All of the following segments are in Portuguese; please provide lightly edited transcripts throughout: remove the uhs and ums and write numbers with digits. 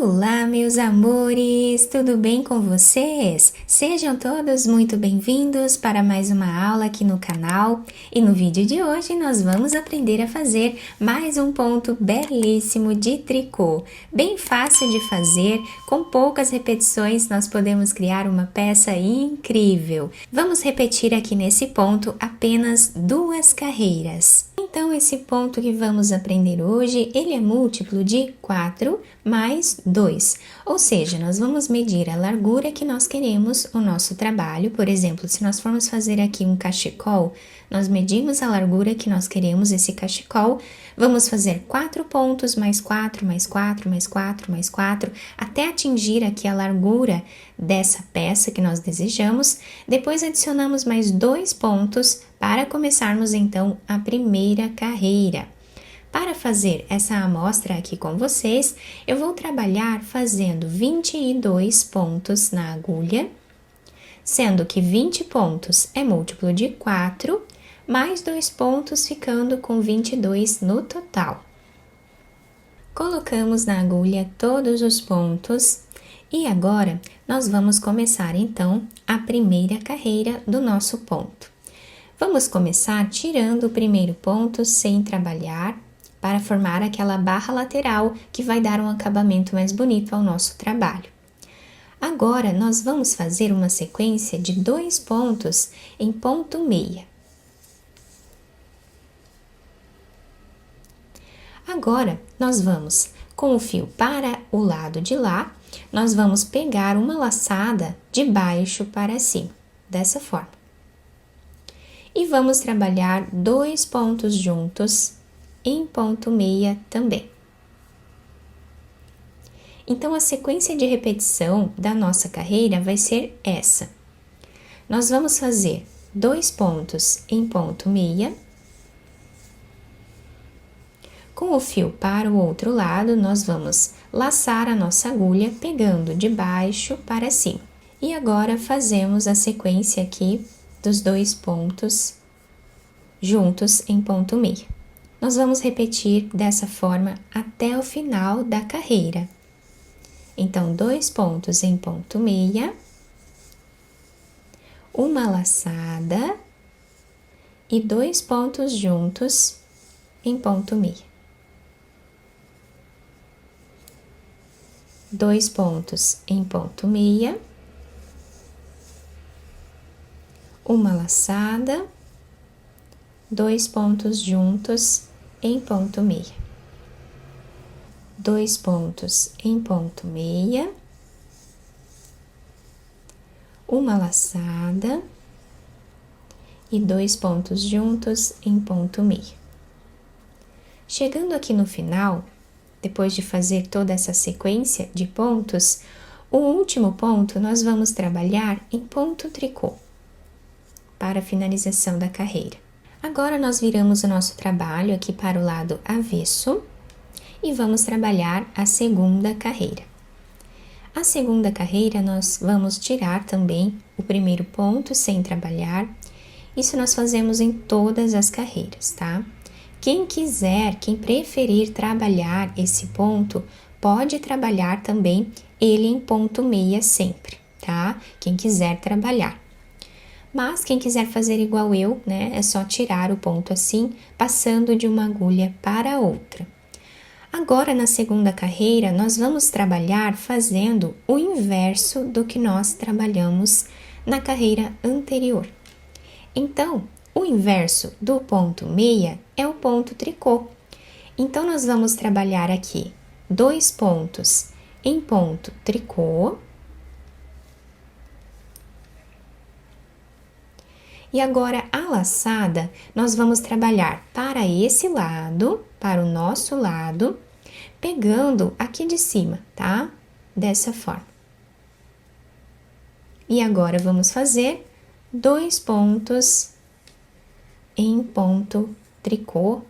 Olá, meus amores! Tudo bem com vocês? Sejam todos muito bem-vindos para mais uma aula aqui no canal. E no vídeo de hoje nós vamos aprender a fazer mais um ponto belíssimo de tricô. Bem fácil de fazer, com poucas repetições nós podemos criar uma peça incrível. Vamos repetir aqui nesse ponto apenas 2 carreiras. Então, esse ponto que vamos aprender hoje, ele é múltiplo de 4 mais 2, ou seja, nós vamos medir a largura que nós queremos o nosso trabalho. Por exemplo, se nós formos fazer aqui um cachecol, nós medimos a largura que nós queremos esse cachecol, vamos fazer 4 pontos, mais 4, mais 4, mais 4, mais 4, até atingir aqui a largura dessa peça que nós desejamos. Depois adicionamos mais 2 pontos para começarmos então a primeira carreira. Para fazer essa amostra aqui com vocês, eu vou trabalhar fazendo 22 pontos na agulha, sendo que 20 pontos é múltiplo de 4, mais 2 pontos ficando com 22 no total. Colocamos na agulha todos os pontos e agora nós vamos começar então a primeira carreira do nosso ponto. Vamos começar tirando o primeiro ponto sem trabalhar, para formar aquela barra lateral que vai dar um acabamento mais bonito ao nosso trabalho. Agora, nós vamos fazer uma sequência de 2 pontos em ponto meia. Agora, nós vamos, com o fio para o lado de lá, nós vamos pegar uma laçada de baixo para cima, dessa forma. E vamos trabalhar 2 pontos juntos em ponto meia também. Então, a sequência de repetição da nossa carreira vai ser essa. Nós vamos fazer 2 pontos em ponto meia. Com o fio para o outro lado, nós vamos laçar a nossa agulha pegando de baixo para cima. E agora fazemos a sequência aqui dos 2 pontos juntos em ponto meia. Nós vamos repetir dessa forma até o final da carreira. Então, 2 pontos em ponto meia, uma laçada e 2 pontos juntos em ponto meia. 2 pontos em ponto meia, uma laçada, 2 pontos juntos em ponto meia. 2 pontos em ponto meia, uma laçada e 2 pontos juntos em ponto meia. Chegando aqui no final, depois de fazer toda essa sequência de pontos, o último ponto nós vamos trabalhar em ponto tricô, para a finalização da carreira. Agora, nós viramos o nosso trabalho aqui para o lado avesso e vamos trabalhar a segunda carreira. A segunda carreira, nós vamos tirar também o primeiro ponto sem trabalhar. Isso nós fazemos em todas as carreiras, tá? Quem quiser, quem preferir trabalhar esse ponto, pode trabalhar também ele em ponto meia sempre, tá? Quem quiser trabalhar. Mas quem quiser fazer igual eu, né, é só tirar o ponto assim, passando de uma agulha para a outra. Agora, na segunda carreira, nós vamos trabalhar fazendo o inverso do que nós trabalhamos na carreira anterior. Então, o inverso do ponto meia é o ponto tricô. Então, nós vamos trabalhar aqui 2 pontos em ponto tricô. E agora, a laçada, nós vamos trabalhar para esse lado, para o nosso lado, pegando aqui de cima, tá? Dessa forma. E agora, vamos fazer 2 pontos em ponto tricô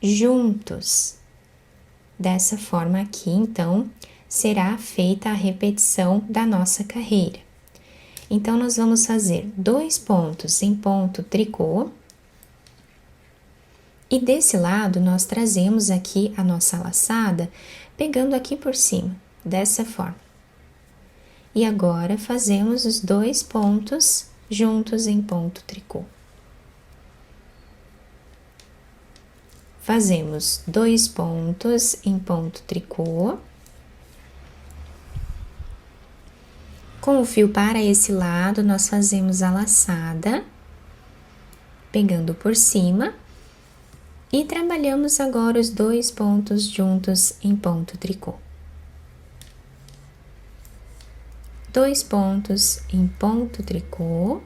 juntos. Dessa forma aqui, então, será feita a repetição da nossa carreira. Então, nós vamos fazer 2 pontos em ponto tricô. E desse lado, nós trazemos aqui a nossa laçada, pegando aqui por cima. dessa forma. E agora fazemos os 2 pontos juntos em ponto tricô. Fazemos 2 pontos em ponto tricô. Com o fio para esse lado, nós fazemos a laçada, pegando por cima, e trabalhamos agora os 2 pontos juntos em ponto tricô. 2 pontos em ponto tricô,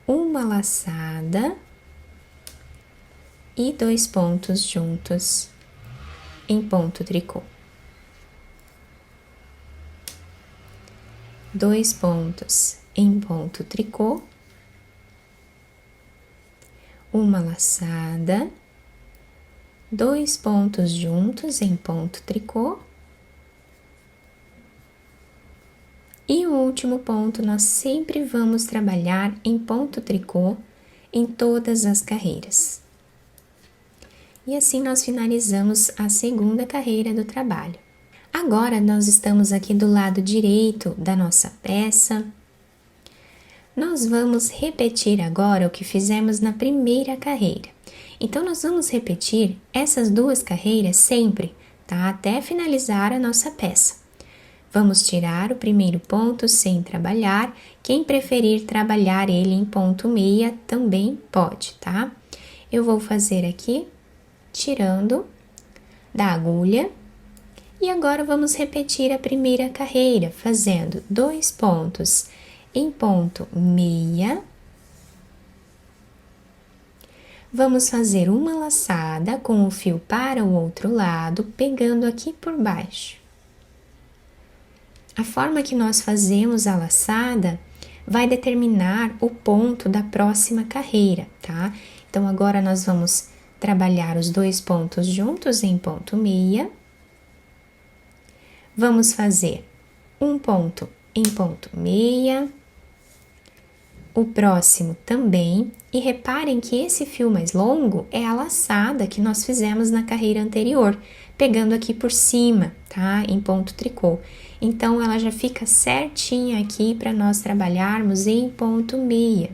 uma laçada e 2 pontos juntos em ponto tricô. 2 pontos em ponto tricô, uma laçada, 2 pontos juntos em ponto tricô, e o último ponto nós sempre vamos trabalhar em ponto tricô em todas as carreiras. E assim nós finalizamos a segunda carreira do trabalho. Agora nós estamos aqui do lado direito da nossa peça. Nós vamos repetir agora o que fizemos na primeira carreira. Então, nós vamos repetir essas 2 carreiras sempre, tá? Até finalizar a nossa peça. Vamos tirar o primeiro ponto sem trabalhar. Quem preferir trabalhar ele em ponto meia também pode, tá? Eu vou fazer aqui, tirando da agulha. E agora vamos repetir a primeira carreira, fazendo 2 pontos em ponto meia. Vamos fazer uma laçada com o fio para o outro lado, pegando aqui por baixo. A forma que nós fazemos a laçada vai determinar o ponto da próxima carreira, tá? Então, agora nós vamos trabalhar os 2 pontos juntos em ponto meia. Vamos fazer um ponto em ponto meia, o próximo também, e reparem que esse fio mais longo é a laçada que nós fizemos na carreira anterior, pegando aqui por cima, tá? Em ponto tricô. Então, ela já fica certinha aqui para nós trabalharmos em ponto meia.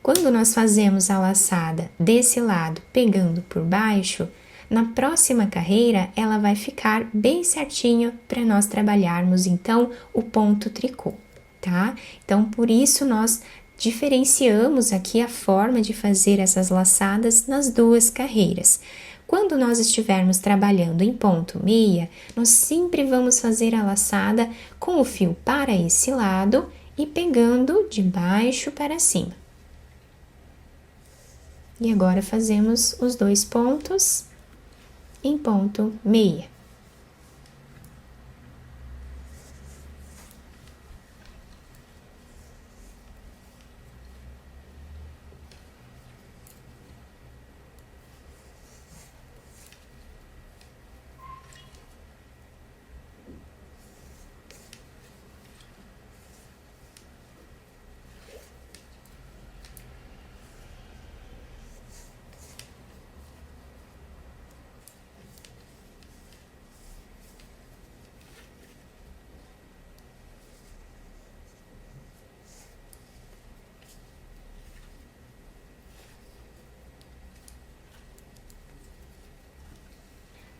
Quando nós fazemos a laçada desse lado, pegando por baixo, na próxima carreira, ela vai ficar bem certinho para nós trabalharmos, então, o ponto tricô, tá? Então, por isso, nós diferenciamos aqui a forma de fazer essas laçadas nas 2 carreiras. Quando nós estivermos trabalhando em ponto meia, nós sempre vamos fazer a laçada com o fio para esse lado e pegando de baixo para cima. E agora fazemos os 2 pontos em ponto meia.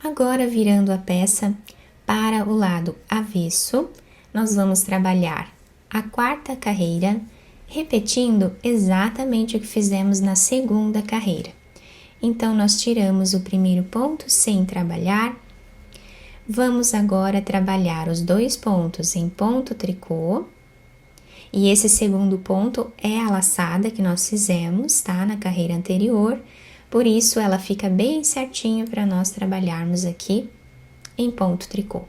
Agora, virando a peça para o lado avesso, nós vamos trabalhar a 4ª carreira, repetindo exatamente o que fizemos na segunda carreira. Então, nós tiramos o primeiro ponto sem trabalhar. Vamos agora trabalhar os 2 pontos em ponto tricô. E esse segundo ponto é a laçada que nós fizemos, tá? Na carreira anterior. Por isso, ela fica bem certinho para nós trabalharmos aqui em ponto tricô.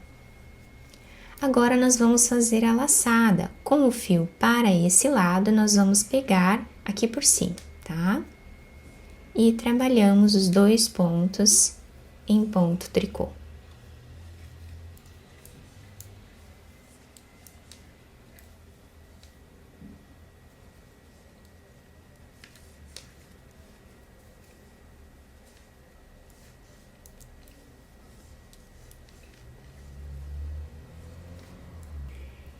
Agora, nós vamos fazer a laçada. Com o fio para esse lado, nós vamos pegar aqui por cima, tá? E trabalhamos os 2 pontos em ponto tricô.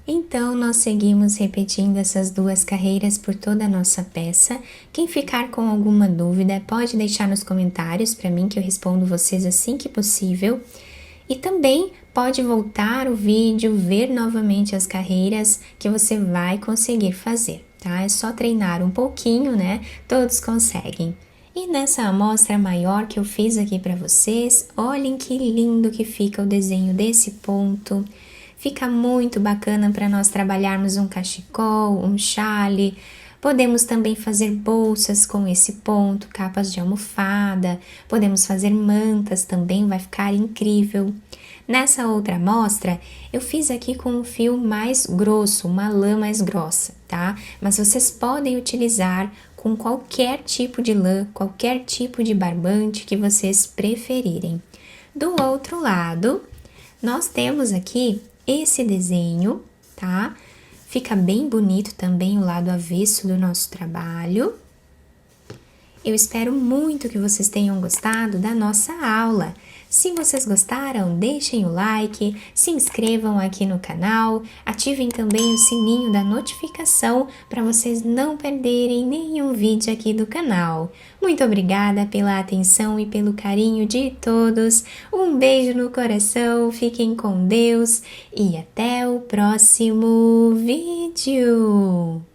Então, nós seguimos repetindo essas 2 carreiras por toda a nossa peça. Quem ficar com alguma dúvida, pode deixar nos comentários para mim que eu respondo vocês assim que possível. E também pode voltar o vídeo, ver novamente as carreiras que você vai conseguir fazer, tá? É só treinar um pouquinho, né? Todos conseguem. E nessa amostra maior que eu fiz aqui para vocês, olhem que lindo que fica o desenho desse ponto. Fica muito bacana para nós trabalharmos um cachecol, um chale. Podemos também fazer bolsas com esse ponto, capas de almofada. Podemos fazer mantas também, vai ficar incrível. Nessa outra amostra, eu fiz aqui com um fio mais grosso, uma lã mais grossa, tá? Mas vocês podem utilizar com qualquer tipo de lã, qualquer tipo de barbante que vocês preferirem. Do outro lado, nós temos aqui esse desenho, tá? Fica bem bonito também o lado avesso do nosso trabalho. Eu espero muito que vocês tenham gostado da nossa aula. Se vocês gostaram, deixem o like, se inscrevam aqui no canal, ativem também o sininho da notificação para vocês não perderem nenhum vídeo aqui do canal. Muito obrigada pela atenção e pelo carinho de todos. Um beijo no coração, fiquem com Deus e até o próximo vídeo!